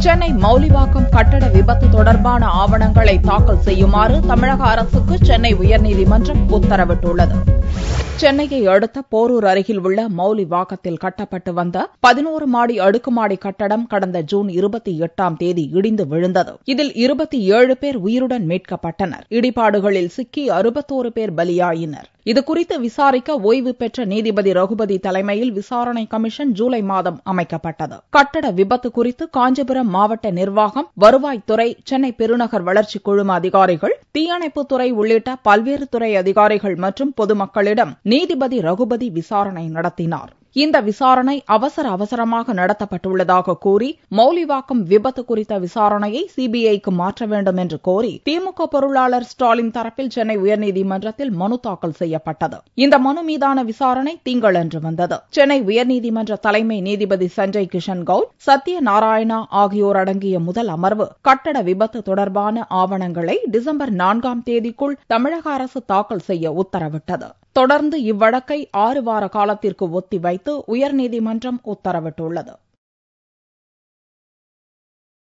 சென்னை மௌலிவாக்கம் கட்டட விபத்து தொடர்பான ஆவணங்களை தாக்கல் செய்யுமாறு தமிழக அரசுக்கு சென்னை உயர்நீதிமன்றம் உத்தரவிட்டுள்ளது. சென்னையை அடுத்த போரூர் அருகில் உள்ள மௌலிவாக்கத்தில் கட்டப்பட்டு வந்த 11 மாடி அடுக்குமாடி கட்டடம் கடந்த ஜூன் 28ஆம் தேதி இடிந்து விழுந்தது. இதில் 27 பேர் உயிருடன் மீட்கப்பட்டனர். இடிபாடுகளில் சிக்கி 61 பேர் பலியாயினர். இதுகுறித்து விசாரிக்க ஓய்வு பெற்ற நீதிபதி ரகுபதி தலைமையில் விசாரணை கமிஷன் ஜூலை மாதம் அமைக்கப்பட்டது. கட்டட விபத்து குறித்து காஞ்சிபுரம் மாவட்ட நிர்வாகம், வருவாய்த்துறை, சென்னை பெருநகர் வளர்ச்சி குழும அதிகாரிகள், தீயணைப்புத்துறை உள்ளிட்ட பல்வேறு துறை அதிகாரிகள் மற்றும் பொதுமக்களிடம் நீதிபதி ரகுபதி விசாரணை நடத்தினார். இந்த விசாரணை அவசரமாக நடத்தப்பட்டுள்ளதாக கூறி மௌலிவாக்கம் விபத்து குறித்த விசாரணையை சிபிஐக்கு மாற்ற வேண்டும் என்று கோரி திமுக பொருளாளர் ஸ்டாலின் தரப்பில் சென்னை உயர்நீதிமன்றத்தில் மனு தாக்கல் செய்யப்பட்டது. இந்த மனு மீதான விசாரணை திங்களன்று வந்தது. சென்னை உயர்நீதிமன்ற தலைமை நீதிபதி சஞ்சய் கிஷன் கவுல், சத்யநாராயணா ஆகியோர் அடங்கிய முதல் அமர்வு கட்டட விபத்து தொடர்பான ஆவணங்களை டிசம்பர் 4ஆம் தேதிக்குள் தமிழக அரசு தாக்கல் செய்ய உத்தரவிட்டது. தொடர்ந்து இவ்வழக்கை 6 வார காலத்திற்கு ஒத்திவைத்து உயர்நீதிமன்றம் உத்தரவிட்டுள்ளது.